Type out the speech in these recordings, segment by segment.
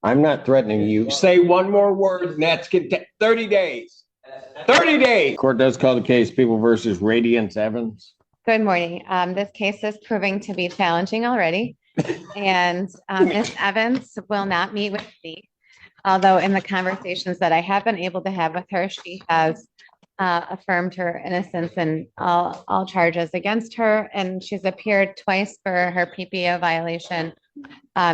I'm not threatening you. Say one more word and that's 30 days. 30 days. Court does call the case People versus Radiance Evans. Good morning. This case is proving to be challenging already. And Ms. Evans will not meet with me. Although in the conversations that I have been able to have with her, she has affirmed her innocence in all charges against her. And she's appeared twice for her PPO violation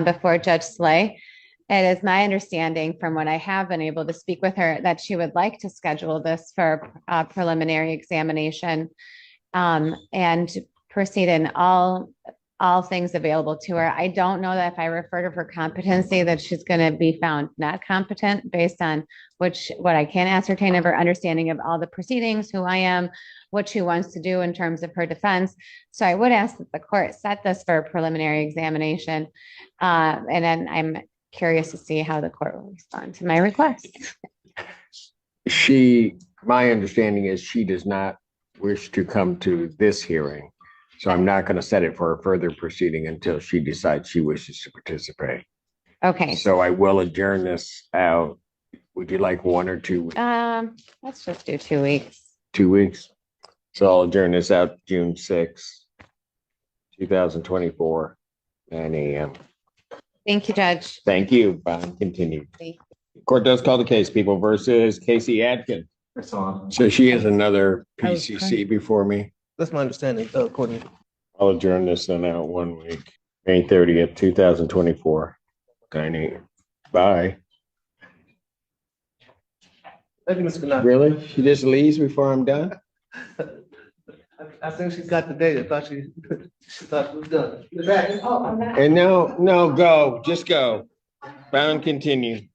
before Judge Slay. It is my understanding from what I have been able to speak with her that she would like to schedule this for a preliminary examination and proceed in all things available to her. I don't know that if I refer to her competency that she's going to be found not competent based on what I can ascertain of her understanding of all the proceedings, who I am, what she wants to do in terms of her defense. So I would ask that the court set this for a preliminary examination. And then I'm curious to see how the court will respond to my request. My understanding is she does not wish to come to this hearing. So I'm not going to set it for a further proceeding until she decides she wishes to participate. Okay. So I will adjourn this out. Would you like 1 or 2 weeks? Let's just do 2 weeks. 2 weeks. So I'll adjourn this out June 6th, 2024, 9 a.m. Thank you, Judge. Thank you. Bond continued. Court does call the case People versus Casey Adkin. So she is another PCC before me. That's my understanding, according. I'll adjourn this then out 1 week, May 30th, 2024. 9 a.m. Bye. Thank you, Mr. Knapp. Really? She just leaves before I'm done? I think she's got the date. I thought she thought it was done. And no, go. Just go. Bound continue.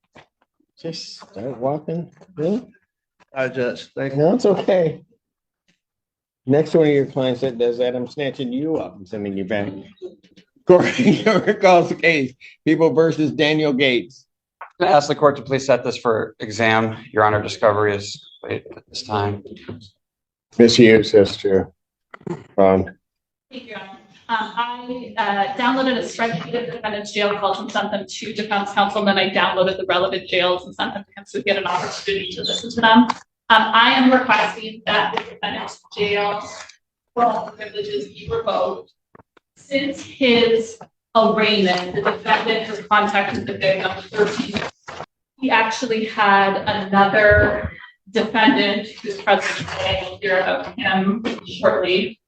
Just start walking. Really? All right, Judge. Thank you. No, it's okay. Next one of your clients that does that, I'm snatching you up and sending you back. Court calls the case People versus Daniel Gates. I ask the court to please set this for exam. Your Honor, discovery is late at this time. Miss Hughes says to Ron. Thank you, Your Honor. I downloaded a spreadsheet of defendants' jail calls and sent them to defense counsel, and then I downloaded the relevant jails and sent them to him so we get an opportunity to listen to them. I am requesting that the defendant's jail phone privileges be revoked. Since his arraignment, the defendant has contacted the victim 13. He actually had another defendant who's present today, we'll hear about him shortly,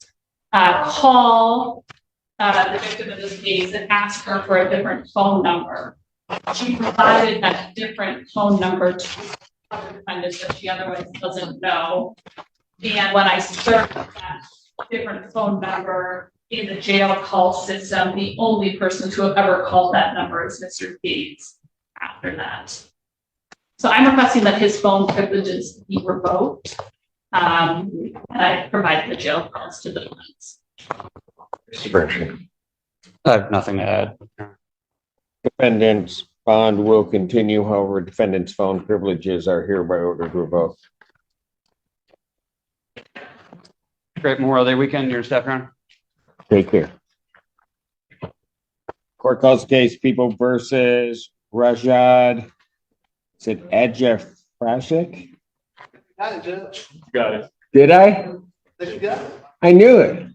call the victim in this case and ask her for a different phone number. She provided that different phone number to other defendants that she otherwise doesn't know. And when I searched that different phone number in the jail call system, the only person to have ever called that number is Mr. Gates after that. So I'm requesting that his phone privileges be revoked. And I provided the jail calls to the defense. I have nothing to add. Defendant's bond will continue, however, defendant's phone privileges are hereby ordered revoked. Great Memorial Day weekend, your staff, Your Honor. Take care. Court calls the case People versus Rajad. Is it Ajafrashik? Got it, Judge. Got it. Did I? Did you got it? I knew it.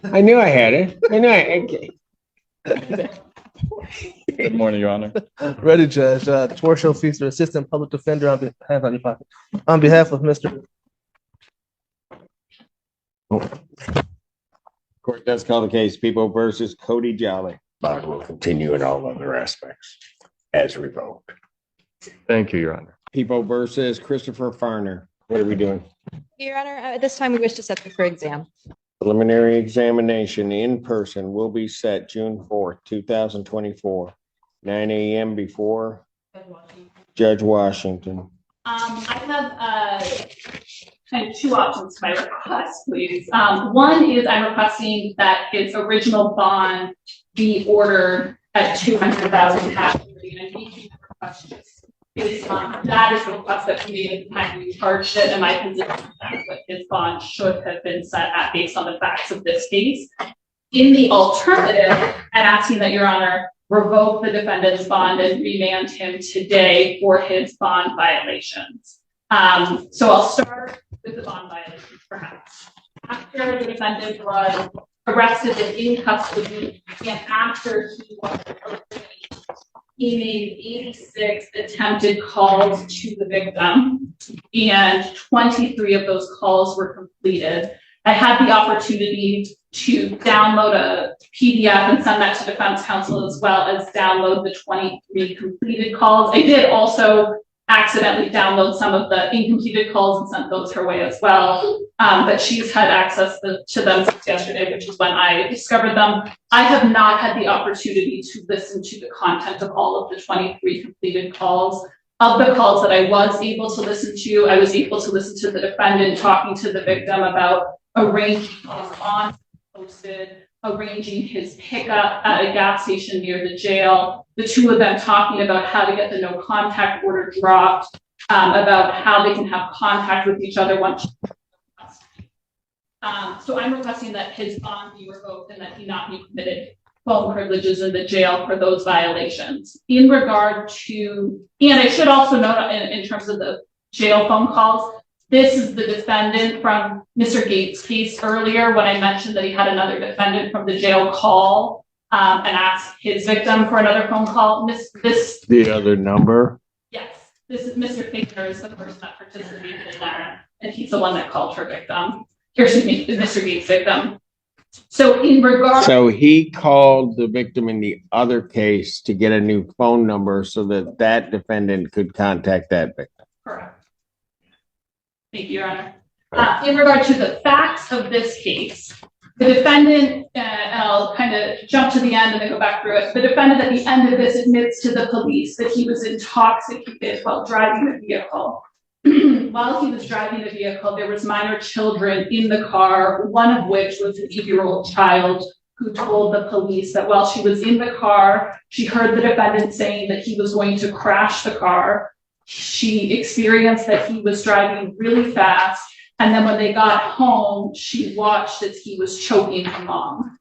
I knew I had it. I knew okay. Good morning, Your Honor. Ready, Judge. Torshio Feaster, Assistant Public Defender on behalf of Mr. Court does call the case People versus Cody Jolly. Bond will continue in all other aspects as revoked. Thank you, Your Honor. People versus Christopher Farner. What are we doing? Your Honor, at this time we wish to set the for exam. Preliminary examination in person will be set June 4th, 2024, 9 a.m. before Judge Washington. I have kind of two options to my request, please. One is I'm requesting that his original bond be ordered at $200,000. That is the request that we made at the time we charged it, and my position is that his bond should have been set at based on the facts of this case. In the alternative, I'm asking that Your Honor revoke the defendant's bond and remand him today for his bond violations. So I'll start with the bond violations, perhaps. After the defendant was arrested and in custody, and after he was arrested, he made 86 attempted calls to the victim, and 23 of those calls were completed. I had the opportunity to download a PDF and send that to defense counsel, as well as download the 23 completed calls. I did also accidentally download some of the incompleted calls and sent those her way as well. But she's had access to them since yesterday, which is when I discovered them. I have not had the opportunity to listen to the content of all of the 23 completed calls. Of the calls that I was able to listen to, I was able to listen to the defendant talking to the victim about arranging his bond posted, arranging his pickup at a gas station near the jail, the two of them talking about how to get the no contact order dropped, about how they can have contact with each other once. So I'm requesting that his bond be revoked and that he not be permitted phone privileges in the jail for those violations. In regard to, and I should also note in terms of the jail phone calls, this is the defendant from Mr. Gates' case earlier when I mentioned that he had another defendant from the jail call and asked his victim for another phone call. The other number? Yes, this is Mr. Fickner is the person that participated in that, and he's the one that called her victim. Or excuse me, Mr. Gates' victim. So in regard, So he called the victim in the other case to get a new phone number so that that defendant could contact that victim. correct. Thank you, Your Honor. In regard to the facts of this case, the defendant, and I'll kind of jump to the end and then go back through it. The defendant at the end of this admits to the police that he was intoxicated while driving the vehicle. While he was driving the vehicle, there was minor children in the car, one of which was an 8-year-old child who told the police that while she was in the car, she heard the defendant saying that he was going to crash the car. She experienced that he was driving really fast, and then when they got home, she watched as he was choking her mom.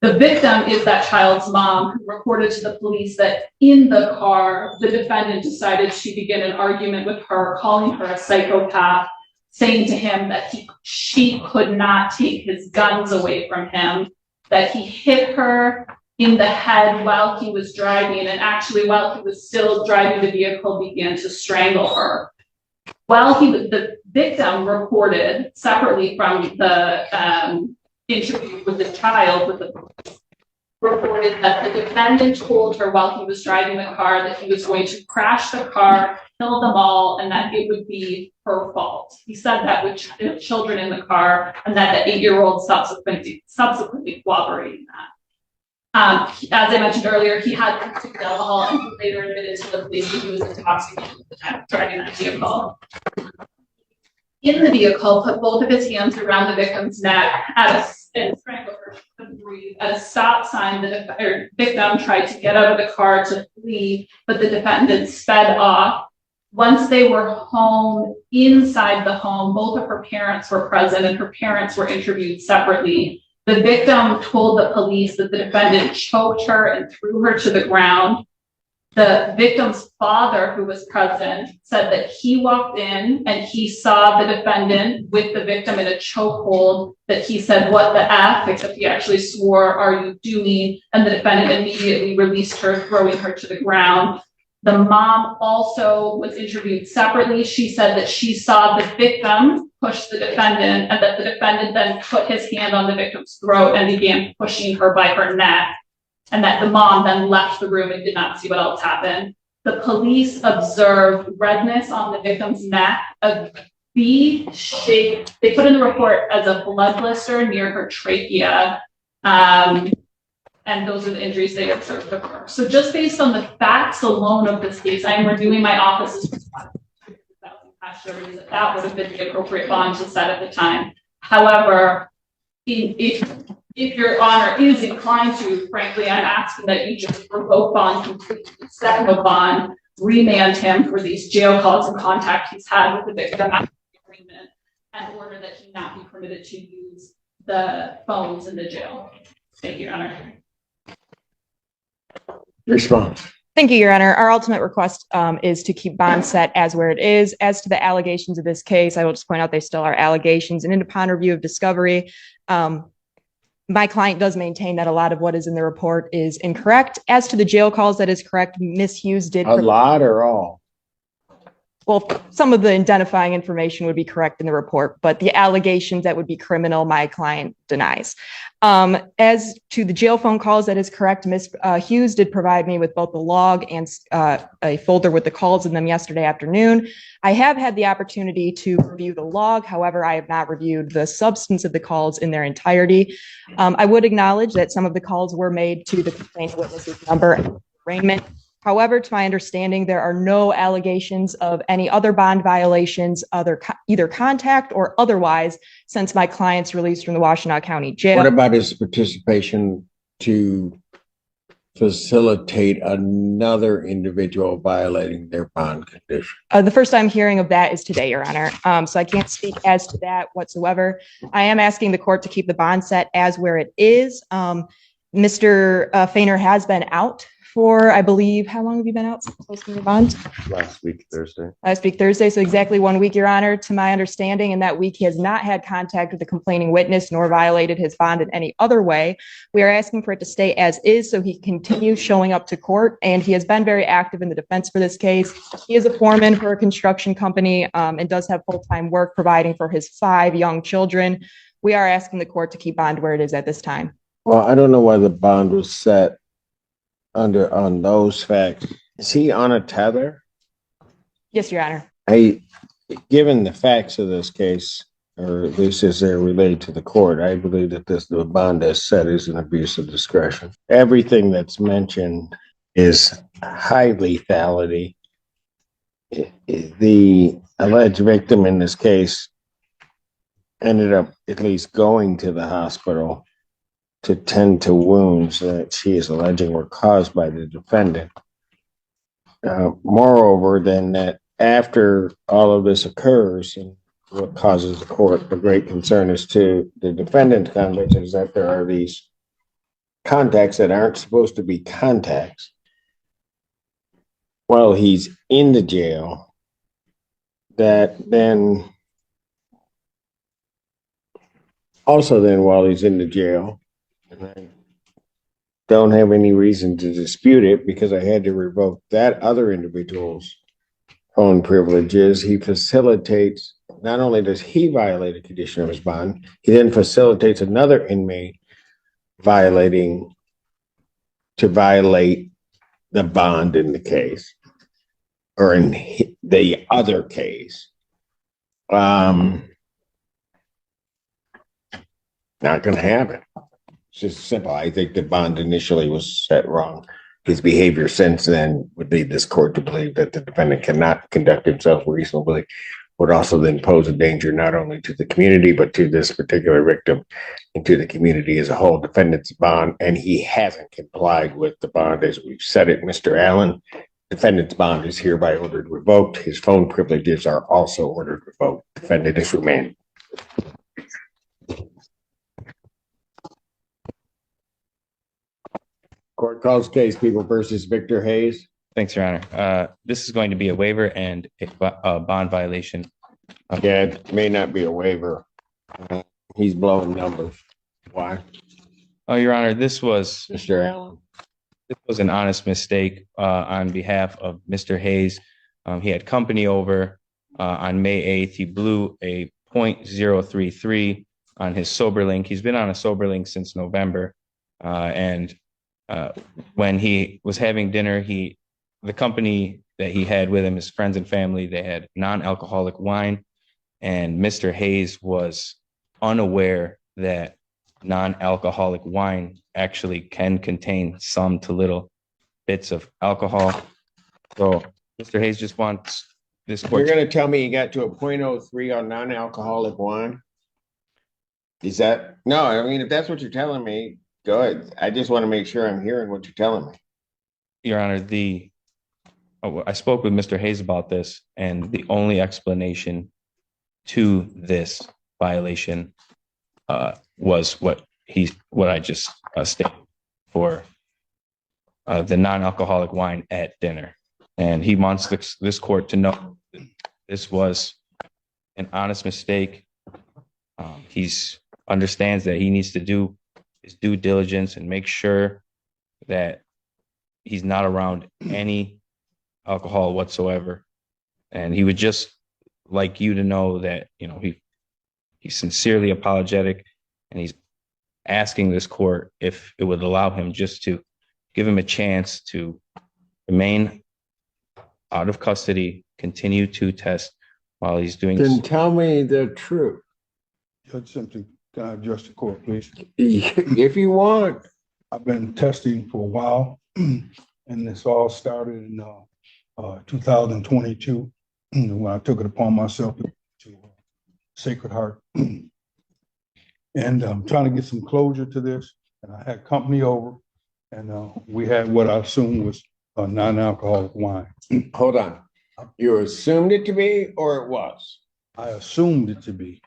The victim is that child's mom, who reported to the police that in the car, the defendant decided to begin an argument with her, calling her a psychopath, saying to him that she could not take his guns away from him, that he hit her in the head while he was driving, and actually while he was still driving the vehicle, began to strangle her. The victim reported separately from the interview with the child, with the police, reported that the defendant told her while he was driving the car that he was going to crash the car, kill them all, and that it would be her fault. He said that with children in the car, and that the 8-year-old subsequently cooperated that. As I mentioned earlier, he had consumed alcohol and he later admitted to the police that he was intoxicated at the time of driving that vehicle. In the vehicle, put both of his hands around the victim's neck and strangled her. She couldn't breathe. At a stop sign, the victim tried to get out of the car to flee, but the defendant sped off. Once they were home, inside the home, both of her parents were present and her parents were interviewed separately. The victim told the police that the defendant choked her and threw her to the ground. The victim's father, who was present, said that he walked in and he saw the defendant with the victim in a chokehold, that he said, "What the F," except he actually swore, "Are you doing?" And the defendant immediately released her, throwing her to the ground. The mom also was interviewed separately. She said that she saw the victim push the defendant and that the defendant then put his hand on the victim's throat and began pushing her by her neck, and that the mom then left the room and did not see what else happened. The police observed redness on the victim's neck, a V shape. They put in the report as a blood blister near her trachea. And those are the injuries they observed of her. So just based on the facts alone of this case, I am reviewing my office's response that that would have been the appropriate bond to set at the time. However, if your honor is inclined to, frankly, I'm asking that you just revoke bond completely, set him a bond, remand him for these jail calls and contact he's had with the victim after the agreement, and order that he not be permitted to use the phones in the jail. Thank you, Your Honor. Response. Thank you, Your Honor. Our ultimate request is to keep bond set as where it is. As to the allegations of this case, I will just point out they still are allegations. And upon review of discovery, my client does maintain that a lot of what is in the report is incorrect. As to the jail calls, that is correct. Ms. Hughes did. A lot or all? Well, some of the identifying information would be correct in the report, but the allegations that would be criminal, my client denies. As to the jail phone calls, that is correct. Ms. Hughes did provide me with both the log and a folder with the calls in them yesterday afternoon. I have had the opportunity to review the log. However, I have not reviewed the substance of the calls in their entirety. I would acknowledge that some of the calls were made to the complaint witness's number and arraignment. However, to my understanding, there are no allegations of any other bond violations, either contact or otherwise, since my client's release from the Washtenaw County Jail. What about his participation to facilitate another individual violating their bond condition? The first I'm hearing of that is today, Your Honor. So I can't speak as to that whatsoever. I am asking the court to keep the bond set as where it is. Mr. Fainer has been out for, I believe, how long have you been out since posting your bond? Last week, Thursday. Last week, Thursday, so exactly 1 week, Your Honor. To my understanding, in that week, he has not had contact with the complaining witness nor violated his bond in any other way. We are asking for it to stay as is so he continues showing up to court, and he has been very active in the defense for this case. He is a foreman for a construction company and does have full-time work providing for his 5 young children. We are asking the court to keep bond where it is at this time. Well, I don't know why the bond was set on those facts. Is he on a tether? Yes, Your Honor. Given the facts of this case, or at least as they're related to the court, I believe that the bond as set is an abuse of discretion. Everything that's mentioned is high lethality. The alleged victim in this case ended up at least going to the hospital to tend to wounds that she is alleging were caused by the defendant. Moreover, then that after all of this occurs, and what causes the court a great concern is to the defendant's conduct is that there are these contacts that aren't supposed to be contacts while he's in the jail, that then also then while he's in the jail, and I don't have any reason to dispute it because I had to revoke that other individual's own privileges. He facilitates, not only does he violate a condition of his bond, he then facilitates another inmate to violate the bond in the case or in the other case. Not going to happen. It's just simple. I think the bond initially was set wrong. His behavior since then would lead this court to believe that the defendant cannot conduct himself reasonably, would also then pose a danger not only to the community, but to this particular victim and to the community as a whole. Defendant's bond, and he hasn't complied with the bond as we've said it, Mr. Allen. Defendant's bond is hereby ordered revoked. His phone privileges are also ordered revoked. Defendant is remanded. Court calls case People versus Victor Hayes. Thanks, Your Honor. This is going to be a waiver and a bond violation. Yeah, it may not be a waiver. He's blowing numbers. Why? Oh, Your Honor, this was Mr. Allen. This was an honest mistake on behalf of Mr. Hayes. He had company over on May 8th. He blew a .033 on his SoberLink. He's been on a SoberLink since November. When he was having dinner, the company that he had with him, his friends and family, they had non-alcoholic wine, and Mr. Hayes was unaware that non-alcoholic wine actually can contain some to little bits of alcohol. So Mr. Hayes just wants this court. You're going to tell me you got to a .03 on non-alcoholic wine? Is that? No, I mean, if that's what you're telling me, go ahead. I just want to make sure I'm hearing what you're telling me. Your Honor, I spoke with Mr. Hayes about this, and the only explanation to this violation was what I just stated for the non-alcoholic wine at dinner. And he wants this court to know that this was an honest mistake. He's understands that he needs to do his due diligence and make sure that he's not around any alcohol whatsoever. And he would just like you to know that, you know, he's sincerely apologetic, and he's asking this court if it would allow him just to give him a chance to remain out of custody, continue to test while he's doing Then this. tell me the truth. Judge Simpson, can I address the court, please? If you want. I've been testing for a while, and this all started in 2022 when I took it upon myself to Sacred Heart. And I'm trying to get some closure to this. And I had company over, and we had what I assumed was a non-alcoholic wine. Hold on. You assumed it to be, or it was? I assumed it to be.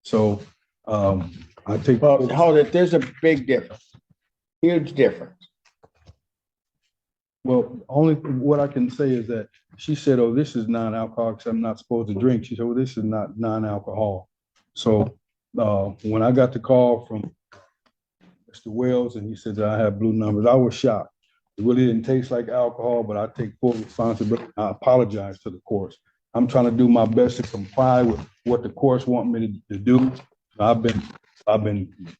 So I take. Well, hold it. There's a big difference. Huge difference. Well, only what I can say is that she said, "Oh, this is non-alcoholic, so I'm not supposed to drink." She said, "Well, this is not non-alcohol." So when I got the call from Mr. Wells and he said that I have blue numbers, I was shocked. It really didn't taste like alcohol, but I take full responsibility. I apologize to the courts. I'm trying to do my best to comply with what the courts want me to do. I've been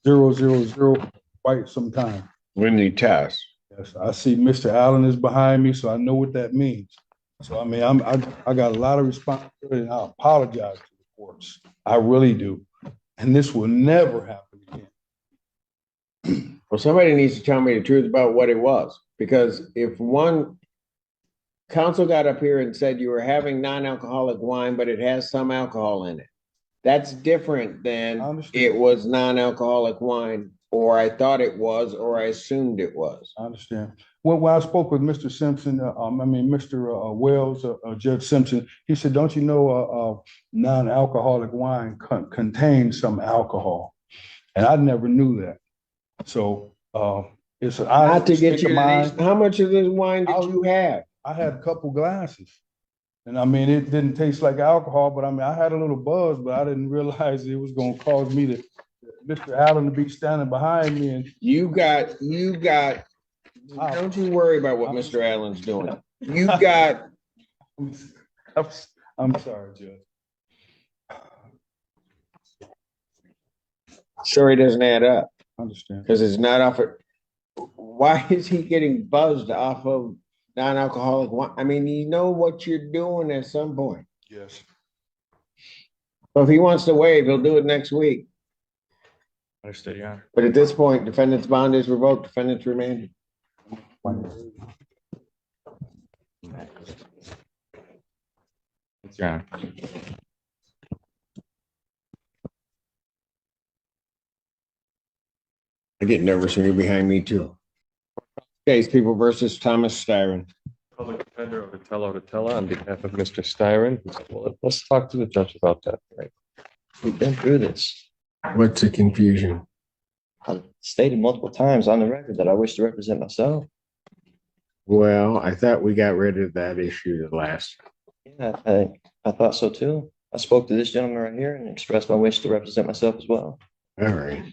000 quite some time. When you test. Yes, I see Mr. Allen is behind me, so I know what that means. So I mean, I got a lot of responsibility, and I apologize to the courts. I really do, and this will never happen again. Well, somebody needs to tell me the truth about what it was, because if one counsel got up here and said you were having non-alcoholic wine, but it has some alcohol in it, that's different than it was non-alcoholic wine, or I thought it was, or I assumed it was. I understand. Well, when I spoke with Mr. Simpson, Mr. Wells, Judge Simpson, he said, "Don't you know non-alcoholic wine contains some alcohol?" And I never knew that. So it's an Not to get you to mine. how much of this wine did you have? I had a couple glasses. And I mean, it didn't taste like alcohol, but I mean, I had a little buzz, but I didn't realize it was going to cause me to, Mr. Allen to be standing behind me. And You got, don't you worry about what Mr. Allen's doing. You got. I'm sorry, Judge. Story doesn't add up. I understand. Because it's not off it. Why is he getting buzzed off of non-alcoholic wine? I mean, you know what you're doing at some point. Yes. So if he wants to waive, he'll do it next week. Understood, Your Honor. But at this point, defendant's bond is revoked, defendant's remanded. Your Honor. I get nervous when you're behind me too. Case People versus Thomas Styron. Public Defender Otella on behalf of Mr. Styron. Well, let's talk to the judge about that. Right. We've been through this. What's the confusion? I've stated multiple times on the record that I wish to represent myself. Well, I thought we got rid of that issue at last. Yeah, I thought so too. I spoke to this gentleman right here and expressed my wish to represent myself as well. All right.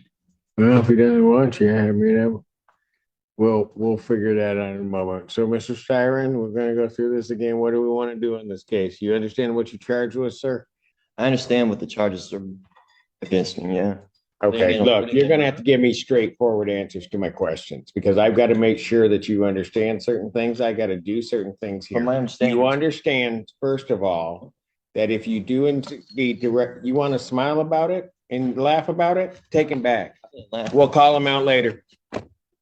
Well, if he doesn't want you, I mean, we'll figure that out in a moment. So, Mr. Styron, we're going to go through this again. What do we want to do in this case? You understand what you're charged with, sir? I understand what the charges are against me, yeah. Okay, look, you're going to have to give me straightforward answers to my questions because I've got to make sure that you understand certain things. I got to do certain things here. From my understanding, You understand, first of all, that if you do indeed direct, you want to smile about it and laugh about it, take him back. We'll call him out later.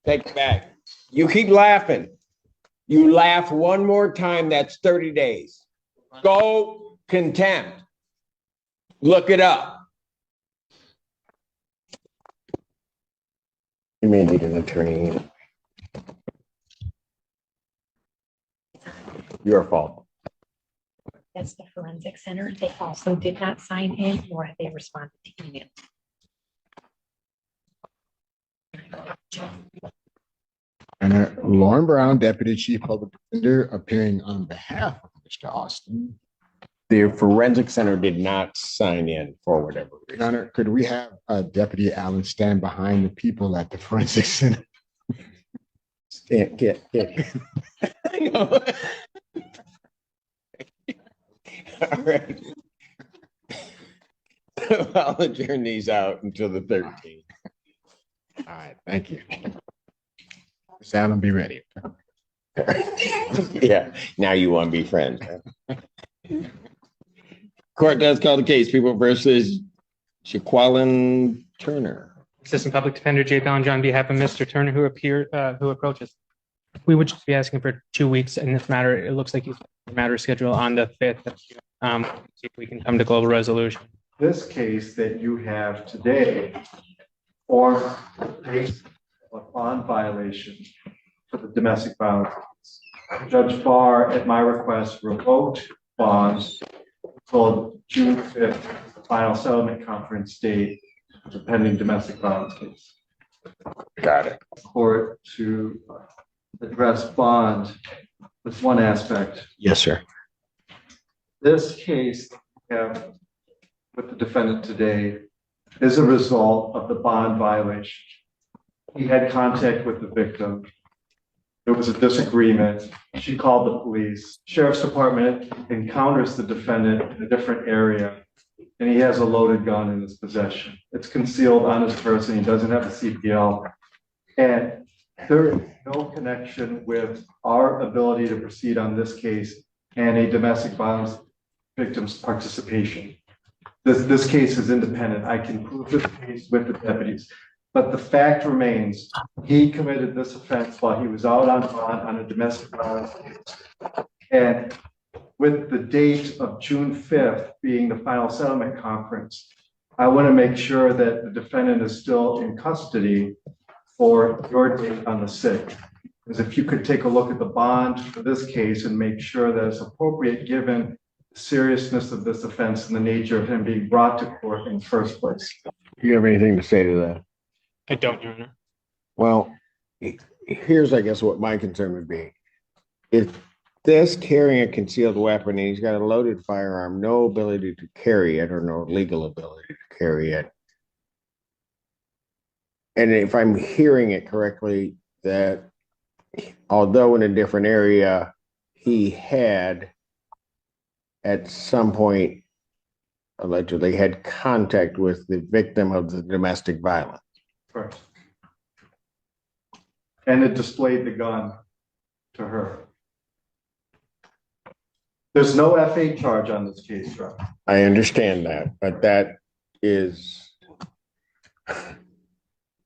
Take it back. You keep laughing. You laugh one more time, that's 30 days. Go contempt. Look it up. You may need an attorney. Your fault. That's the forensic center. They also did not sign in, nor have they responded to email. And Lauren Brown, Deputy Chief Public Defender, appearing on behalf of Mr. Austin. The Forensic Center did not sign in for whatever reason. Your Honor, could we have Deputy Allen stand behind the people at the Forensic Center? Get. I know. All right. I'll adjourn these out until the 13th. All right, thank you. Ms. Allen, be ready. Yeah, now you want to be friends. Huh? Court does call the case, People versus Shaqualin Turner. Assistant Public Defender Jay Bellinger on behalf of Mr. Turner, who approaches. We would just be asking for 2 weeks in this matter. It looks like he's matter schedule on the 5th. See if we can come to global resolution. This case that you have today forms the case of a bond violation for the domestic violence case. Judge Barr, at my request, revoked bonds until June 5th, the final settlement conference date of the pending domestic violence case. Got it. Court to address bond with one aspect. Yes, sir. This case we have with the defendant today is a result of the bond violation. He had contact with the victim. There was a disagreement. She called the police. Sheriff's Department encounters the defendant in a different area, and he has a loaded gun in his possession. It's concealed on his person. He doesn't have a CPL. And there is no connection with our ability to proceed on this case and a domestic violence victim's participation. This case is independent. I can prove this case with the deputies. But the fact remains, he committed this offense while he was out on bond on a domestic violence case. And with the date of June 5th being the final settlement conference, I want to make sure that the defendant is still in custody for your date on the 6th. Because if you could take a look at the bond for this case and make sure that it's appropriate given the seriousness of this offense and the nature of him being brought to court in the first place. Do you have anything to say to that? I don't, Your Honor. Well, here's, I guess, what my concern would be. If this carrying a concealed weapon and he's got a loaded firearm, no ability to carry it or no legal ability to carry it. And if I'm hearing it correctly, that although in a different area, he had at some point allegedly had contact with the victim of the domestic violence. Correct. And it displayed the gun to her. There's no FA charge on this case, right? I understand that, but that is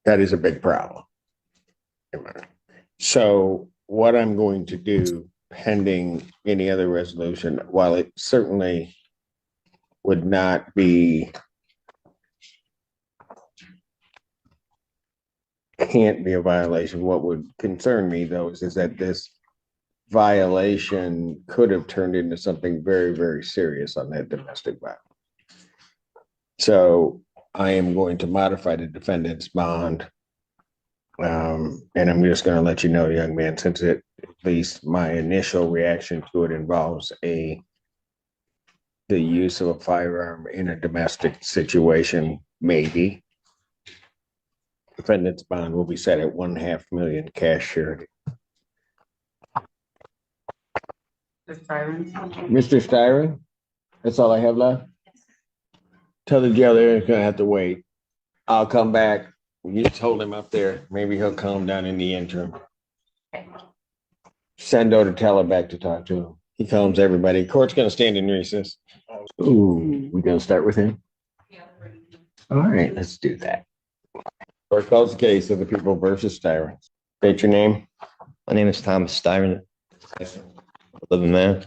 a big problem. So what I'm going to do, pending any other resolution, while it certainly would not be, can't be a violation. What would concern me, though, is that this violation could have turned into something very, very serious on that domestic violence. So I am going to modify the defendant's bond. And I'm just going to let you know, young man, since at least my initial reaction to it involves the use of a firearm in a domestic situation, maybe. Defendant's bond will be set at $1.5 million cash surety. Mr. Styron, that's all I have left. Tell the jail they're gonna have to wait. I'll come back. You just hold him up there. Maybe he'll calm down in the interim. Send Odetella back to talk to him. He calms everybody. Court's gonna stand in recess. Ooh, we gonna start with him? All right, let's do that. Court calls the case of the People versus Styron. State your name. My name is Thomas Styron. Living man.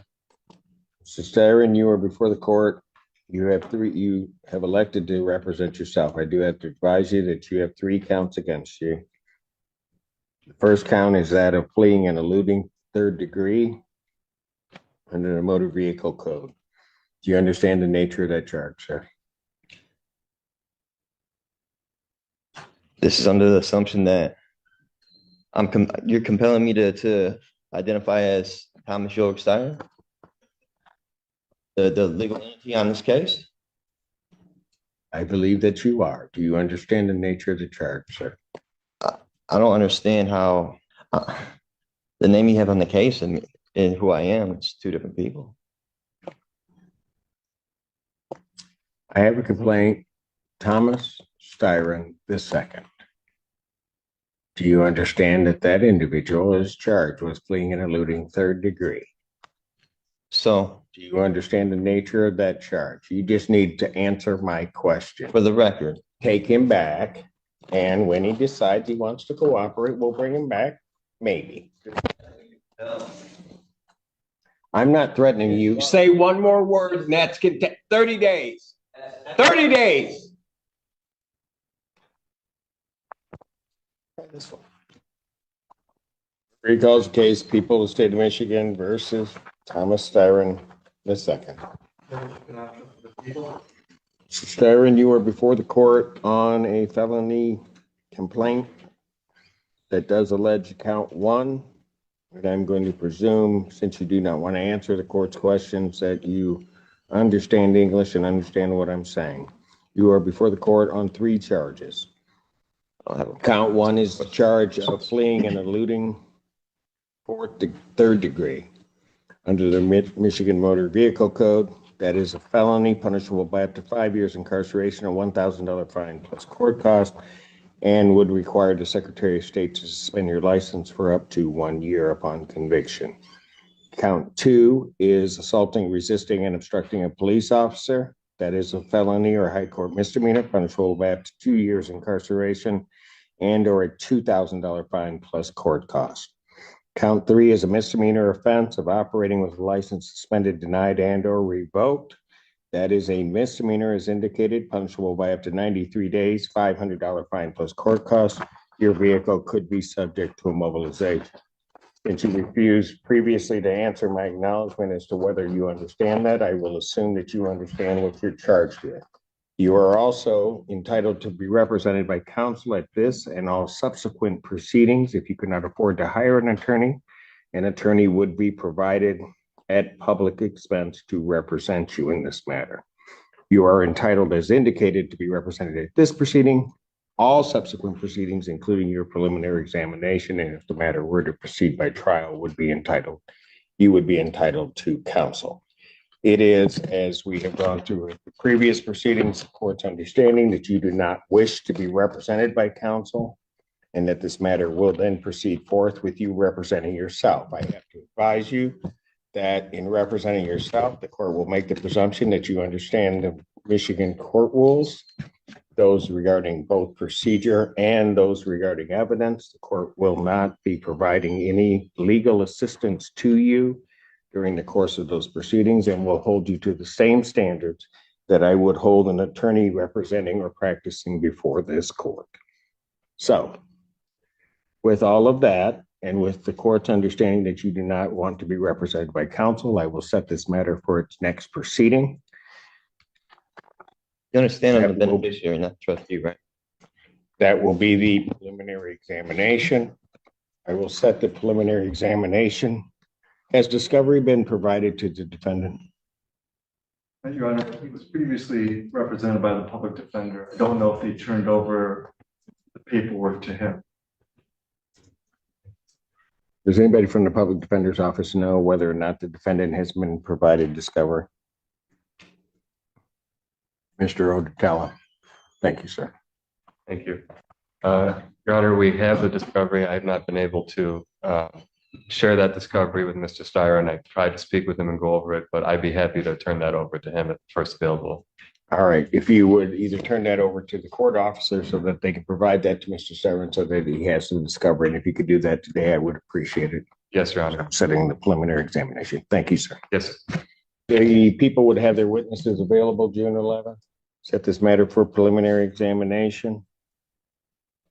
Mr. Styron, you are before the court. You have elected to represent yourself. I do have to advise you that you have 3 counts against you. The first count is that of fleeing and eluding 3rd degree under the motor vehicle code. Do you understand the nature of that charge, sir? This is under the assumption that You're compelling me to identify as Thomas Joe Stein, the legal entity on this case? I believe that you are. Do you understand the nature of the charge, sir? I don't understand how the name you have on the case and who I am, it's two different people. I have a complaint, Thomas Styron II. Do you understand that that individual is charged with fleeing and eluding third degree? So, do you understand the nature of that charge? You just need to answer my question. For the record, take him back, and when he decides he wants to cooperate, we'll bring him back. Maybe. I'm not threatening you. Say one more word, and that's 30 days. 30 days. This one. Recalls case, people of the state of Michigan versus Thomas Styron II. Styron, you are before the court on a felony complaint that does allege count 1. And I'm going to presume, since you do not want to answer the court's questions, that you understand English and understand what I'm saying. You are before the court on 3 charges. Count 1 is the charge of fleeing and eluding third degree. Under the Michigan Motor Vehicle Code, that is a felony punishable by up to 5 years incarceration, a $1,000 fine plus court cost, and would require the Secretary of State to suspend your license for up to 1 year upon conviction. Count 2 is assaulting, resisting, and obstructing a police officer. That is a felony or high court misdemeanor punishable by up to 2 years incarceration and or a $2,000 fine plus court cost. Count 3 is a misdemeanor offense of operating with a license suspended, denied, and or revoked. That is a misdemeanor as indicated, punishable by up to 93 days, $500 fine plus court cost. Your vehicle could be subject to immobilization. Since you refused previously to answer my acknowledgement as to whether you understand that, I will assume that you understand what you're charged with. You are also entitled to be represented by counsel at this and all subsequent proceedings. If you could not afford to hire an attorney would be provided at public expense to represent you in this matter. You are entitled, as indicated, to be represented at this proceeding, all subsequent proceedings, including your preliminary examination, and if the matter were to proceed by trial, you would be entitled to counsel. It is, as we have gone through the previous proceedings, the court's understanding that you do not wish to be represented by counsel, and that this matter will then proceed forth with you representing yourself. I have to advise you that in representing yourself, the court will make the presumption that you understand the Michigan court rules, those regarding both procedure and those regarding evidence. The court will not be providing any legal assistance to you during the course of those proceedings and will hold you to the same standards that I would hold an attorney representing or practicing before this court. So, with all of that, and with the court's understanding that you do not want to be represented by counsel, I will set this matter for its next proceeding. You understand I'm the beneficiary, not the trustee, right? That will be the preliminary examination. I will set the preliminary examination. Has discovery been provided to the defendant? Your Honor, he was previously represented by the public defender. I don't know if they turned over the paperwork to him. Does anybody from the public defender's office know whether or not the defendant has been provided discovery? Mr. Odetella. Thank you, sir. Thank you. Your Honor, we have the discovery. I have not been able to share that discovery with Mr. Styron. I tried to speak with him and go over it, but I'd be happy to turn that over to him at first available. All right. If you would either turn that over to the court officer so that they can provide that to Mr. Styron so that he has some discovery. And if you could do that today, I would appreciate it. Yes, Your Honor. I'm setting the preliminary examination. Thank you, sir. Yes. The people would have their witnesses available June 11th. Set this matter for preliminary examination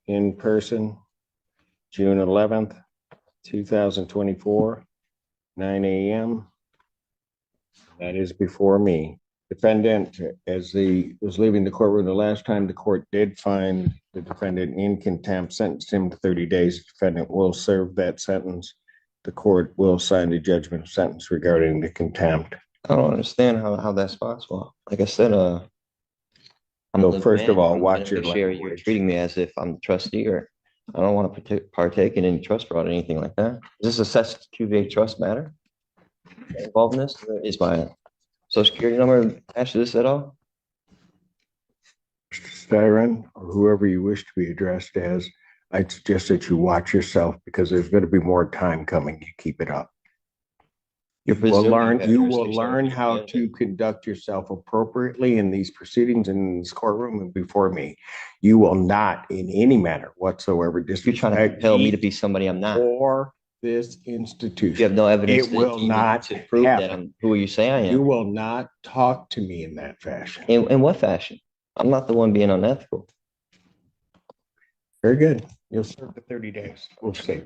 in person, June 11th, 2024, 9 a.m. That is before me. defendant, as the was leaving the courtroom the last time, the court did find the defendant in contempt, sentenced him to 30 days. Defendant will serve that sentence. The court will sign the judgment of sentence regarding the contempt. I don't understand how that's possible. Like I said, I'm So the first of man, all, I'm the watch your beneficiary. You're language. treating me as if I'm the trustee, or I don't want to partake in any trust fraud or anything like that. Is this a SEC trust matter involved in this? Is my social security number attached to this at all? Mr. Styron, or whoever you wish to be addressed as, I suggest that you watch yourself because there's going to be more time coming. You keep it up. You're You will presuming learn, have you will jurisdiction over learn me, how yeah. to conduct yourself appropriately in these proceedings in this courtroom and before me. You will not in any manner whatsoever You're trying to disrespect compel me to be somebody I'm not. or this institution. You have no evidence It will not to prove that happen. I'm who you say I You am. will not talk to me in that fashion. In what fashion? I'm not the one being unethical. Very good. You'll serve the 30 days. We'll see.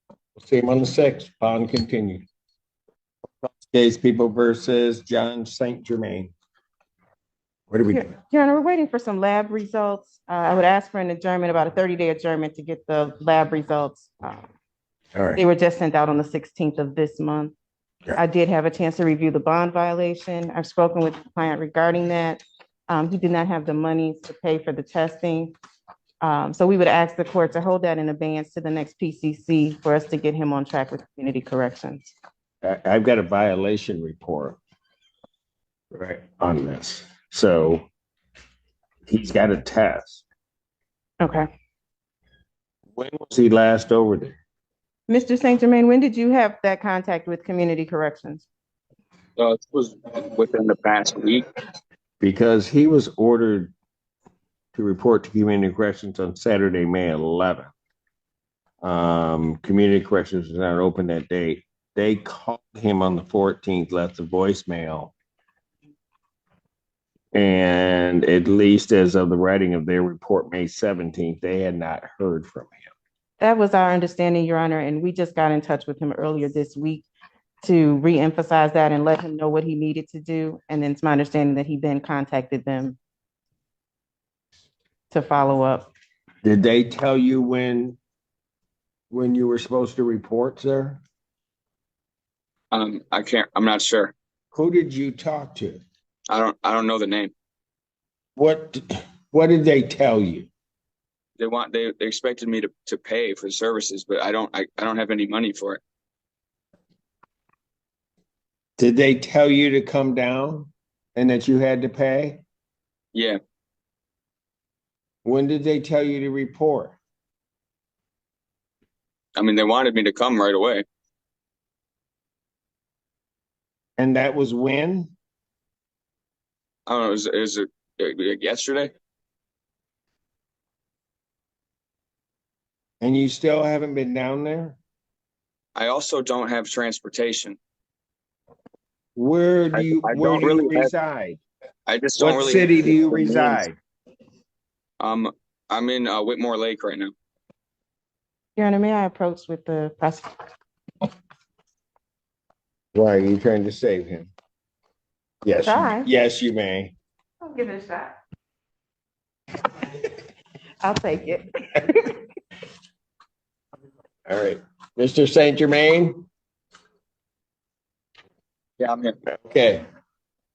We'll see him on the 6th. Bond continued. Case People versus John St. Germain. What do we do? Your Honor, we're waiting for some lab results. I would ask for an adjournment, about a 30-day adjournment to get the lab results. All right. They were just sent out on the 16th of this month. Yeah. I did have a chance to review the bond violation. I've spoken with the client regarding that. He did not have the money to pay for the testing. So we would ask the court to hold that in abeyance to the next PCC for us to get him on track with community corrections. I've got a violation report right on this. So he's got a test. Okay. When was he last over there? Mr. St. Germain, when did you have that contact with community corrections? It was within the past week. Because he was ordered to report to community corrections on Saturday, May 11th. Community corrections was not open that day. They called him on the 14th, left a voicemail. And at least as of the writing of their report, May 17th, they had not heard from him. That was our understanding, Your Honor, and we just got in touch with him earlier this week to reemphasize that and let him know what he needed to do. And then it's my understanding that he then contacted them to follow up. Did they tell you when you were supposed to report, sir? I'm not sure. Who did you talk to? I don't know the name. What did they tell you? They expected me to pay for services, but I don't have any money for it. Did they tell you to come down and that you had to pay? Yeah. When did they tell you to report? I mean, they wanted me to come right away. And that was when? I don't know. Is it yesterday? And you still haven't been down there? I also don't have transportation. Where do you reside? I just don't What really. city do you reside? I'm in Whitmore Lake right now. Your Honor, may I approach with the prosecutor? Why are you trying to save him? Yes, Try. yes, you may. I'll give it a shot. I'll take it. All right. Mr. St. Germain? Yeah, I'm here. Okay.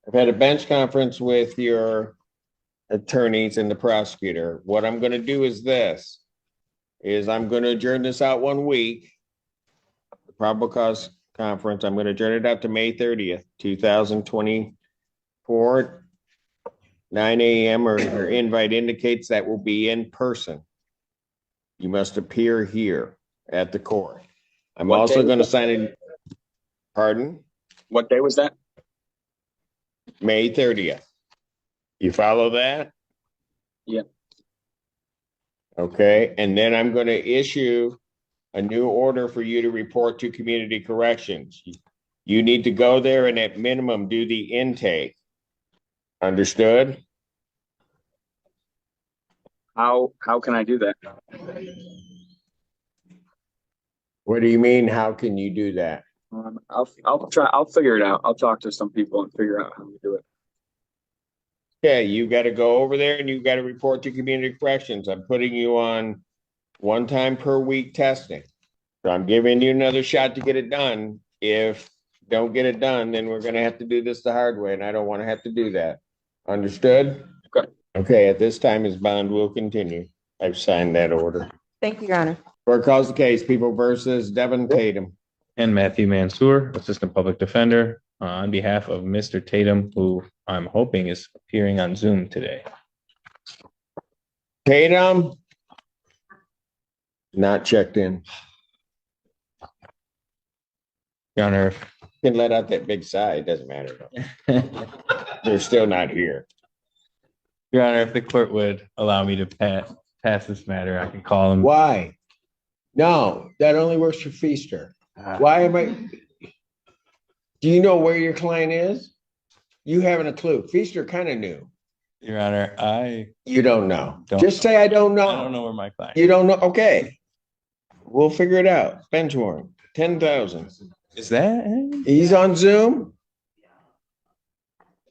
I've had a bench conference with your attorneys and the prosecutor. What I'm going to do is this, I'm going to adjourn this out 1 week. The probable cause conference, I'm going to adjourn it out to May 30th, 2024, 9 a.m. or your invite indicates that will be in person. You must appear here at the court. I'm also going to sign in. Pardon? What day was that? May 30th. You follow that? Yeah. Okay. And then I'm going to issue a new order for you to report to community corrections. You need to go there and at minimum do the intake. Understood? How can I do that? What do you mean? How can you do that? I'll figure it out. I'll talk to some people and figure out how to do it. Okay, you gotta go over there and you gotta report to community corrections. I'm putting you on 1 time per week testing. So I'm giving you another shot to get it done. If don't get it done, then we're gonna have to do this the hard way, and I don't wanna have to do that. Understood? Okay. Okay, at this time, his bond will continue. I've signed that order. Thank you, Your Honor. Court calls the case, People versus Devin Tatum. And Matthew Mansour, Assistant Public Defender, on behalf of Mr. Tatum, who I'm hoping is appearing on Zoom today. Tatum? Not checked in. Your Honor, Can let out that big sigh, it doesn't matter. They're still not here. Your Honor, if the court would allow me to pass this matter, I can call him. Why? No, that only works for Feaster. Why am I? Do you know where your client is? You haven't a clue. Feaster kind of knew. Your Honor, You don't know. Just say I don't know. I don't know where my client. You don't know? Okay. We'll figure it out. Bench warrant, 10,000. Is that him? He's on Zoom?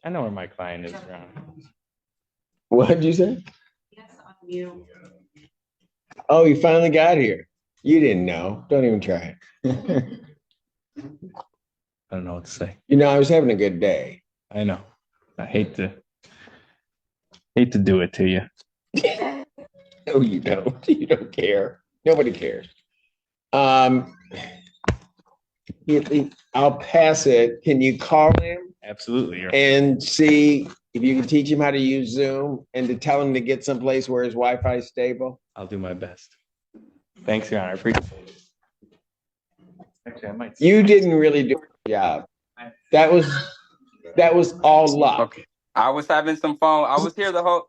I know where my client is, Your Honor. What did you say? Oh, he finally got here. You didn't know. Don't even try. I don't know what to say. You know, I was having a good day. I know. I hate to do it to you. No, you don't. You don't care. Nobody cares. I'll pass it. Can you call him Absolutely. Your Honor. and see if you can teach him how to use Zoom and to tell him to get someplace where his Wi-Fi is stable? I'll do my best. Thanks, Your Honor. I appreciate it. Actually, I might. You didn't really do a job. That was all luck. Okay. I was having some phone. I was here the whole.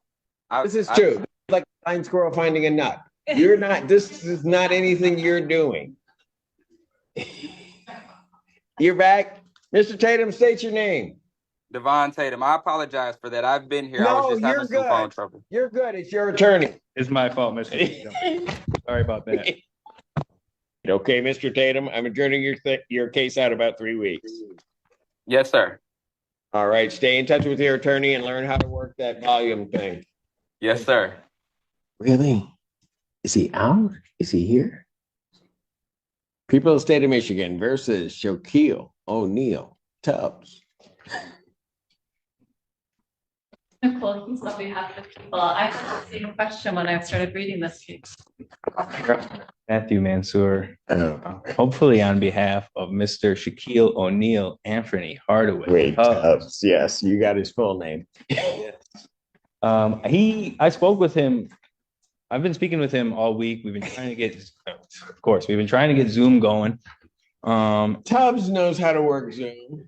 This is true. It's like a blind squirrel finding a nut. You're not. This is not anything you're doing. You're back, Mr. Tatum. State your name. Devon Tatum. I apologize for that. I've been here. I No, was just you're having some phone good. trouble. You're good. It's your attorney. It's my fault, Mr. Tatum. Sorry about that. Okay, Mr. Tatum. I'm adjourning your case out about 3 weeks. Yes, sir. All right. Stay in touch with your attorney and learn how to work that volume thing. Yes, sir. Really? Is he out? Is he here? People of the state of Michigan versus Shaquille O'Neal Tubbs. Nicole, he's on behalf of the people. I had the same question when I started reading this case. Matthew Mansour, Oh, hopefully on behalf of Mr. Shaquille O'Neal Anthony Hardaway. wait, Tubbs. Yes, you got his full name. I spoke with him. I've been speaking with him all week. We've been trying to get, of course, we've been trying to get Zoom going. Tubbs knows how to work Zoom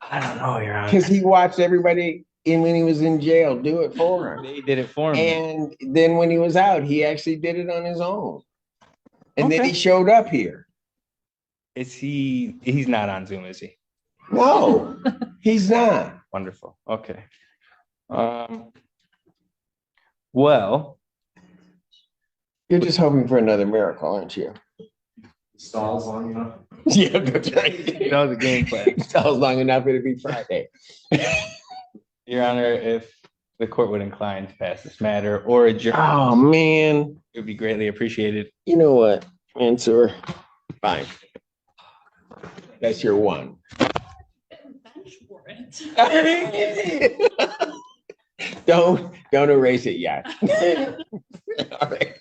I don't know, Your Honor. because he watched everybody when he was in jail do it for him. They did it for him. And then when he was out, he actually did it on his own. And then Okay. he showed up here. He's not on Zoom, is he? No, he's not. Wonderful. Okay. Well, You're just hoping for another miracle, aren't you? Stalls long enough. Yeah, that's right. that was a game plan. Stalls long enough, it'll be Friday. Your Honor, if the court would incline to pass this matter or adjourn, Oh, man. it would be greatly appreciated. You know what, Mansour? Fine. That's your one. Bench warrant. Don't erase it yet. All right.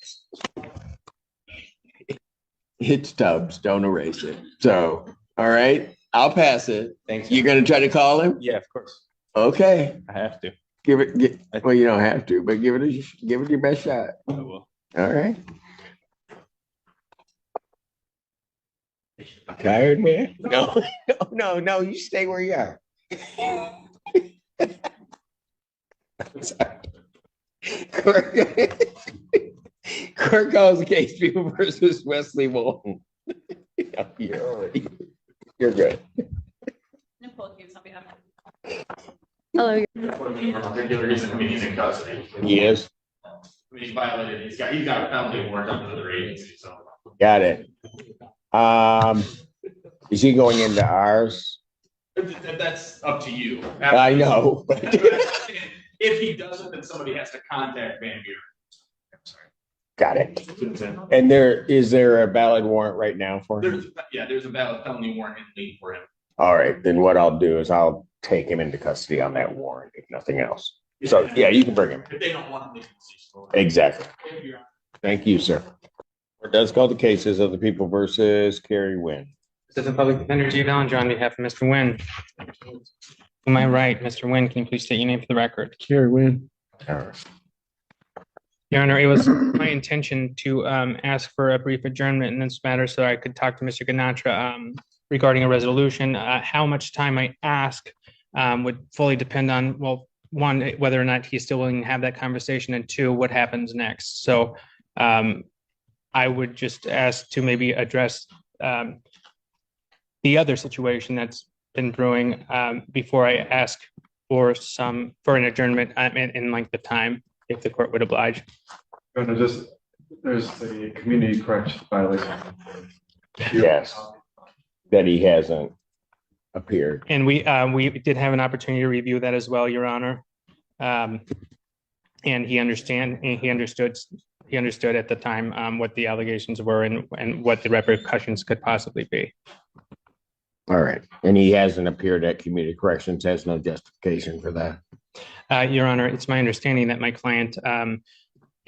It's Tubbs. Don't erase it. So, all right, I'll pass it. Thanks. You're gonna try to call him? Yeah, of course. Okay. I have to. Well, you don't have to, but give it your best shot. I will. All right. Tired, man? No, you stay where you are. I'm sorry. Court calls the case, People versus Wesley Walton. You're good. Nicole Hughes on behalf of. Hello. Particular reason, I mean, he's in custody. Yes. I mean, he's violated, he's got a felony warrant under the agency, so. Got it. Is he going into ours? That's up to you. I know. If he doesn't, then somebody has to contact Van Buren. Got it. And is there a valid warrant right now for him? There's a valid felony warrant in lead for him. All right, then what I'll do is I'll take him into custody on that warrant, if nothing else. So, yeah, you can bring him. If they don't want him, they can cease. Exactly. Thank you. Thank you, sir. It does call the cases of the people versus Carrie Wynn. Assistant Public Defender G. Ballinger on behalf of Mr. Nguyen. Am I right, Mr. Nguyen? Can you please state your name for the record? Carrie Wynn. All right. Your Honor, it was my intention to ask for a brief adjournment in this matter so I could talk to Mr. Ganatra regarding a resolution. How much time I ask would fully depend on, well, one, whether or not he's still willing to have that conversation, and two, what happens next. So I would just ask to maybe address the other situation that's been brewing before I ask for an adjournment in length of time, if the court would oblige. There's the community correction violation. Yes, that he hasn't appeared. And we did have an opportunity to review that as well, Your Honor. And he understood at the time what the allegations were and what the repercussions could possibly be. All right. And he hasn't appeared at community corrections, has no justification for that. Your Honor, it's my understanding that my client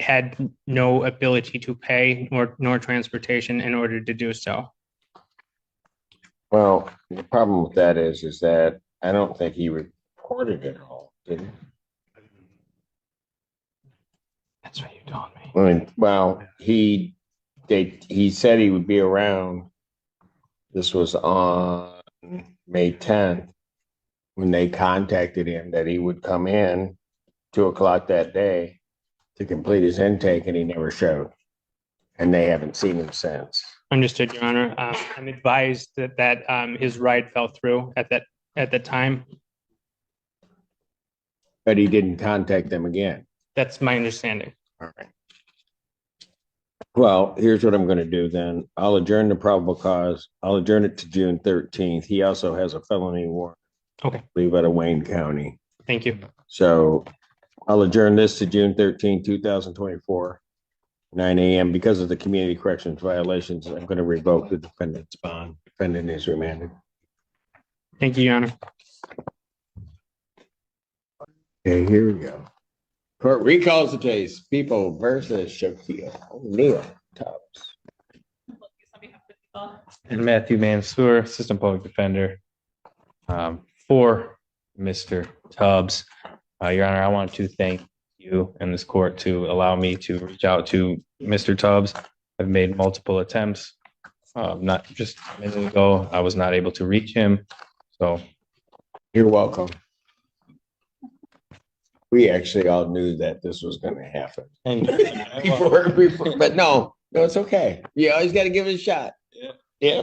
had no ability to pay nor transportation in order to do so. Well, the problem with that is that I don't think he reported it all, did he? That's what you told me. I mean, well, he said he would be around. This was on May 10th when they contacted him that he would come in 2:00 that day to complete his intake, and he never showed. And they haven't seen him since. Understood, Your Honor. I'm advised that his ride fell through at the time. But he didn't contact them again. That's my understanding. All right. Well, here's what I'm going to do then. I'll adjourn the probable cause. I'll adjourn it to June 13th. He also has a felony warrant. Okay. I believe out of Wayne County. Thank you. So I'll adjourn this to June 13, 2024, 9 a.m. Because of the community corrections violations, I'm going to revoke the defendant's bond. Defendant is remanded. Thank you, Your Honor. Okay, here we go. Court recalls the case. People versus Shaquille O'Neal Tubbs. And Matthew Mansour, Assistant Public Defender, for Mr. Tubbs. Your Honor, I want to thank you and this court to allow me to reach out to Mr. Tubbs. I've made multiple attempts. Not just a minute ago, I was not able to reach him. So you're welcome. We actually all knew that this was going to happen. And before, but no, it's okay. You always got to give it a shot. Yeah.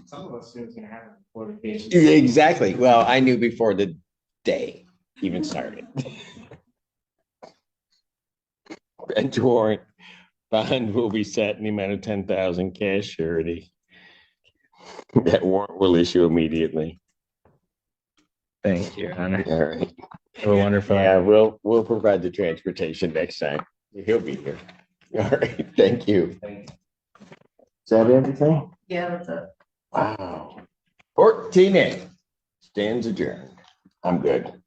Some of us knew it was going to happen before the case. Exactly. Well, I knew before the day even started. Bench warrant bond will be set in the amount of 10,000 cash surety. That warrant will issue immediately. Thank you, Your Honor. All right. Have a wonderful. Yeah, we'll provide the transportation next time. He'll be here. All right. Thank you. Is that everything? Yeah, that's it. Wow. 14A stands adjourned. I'm good.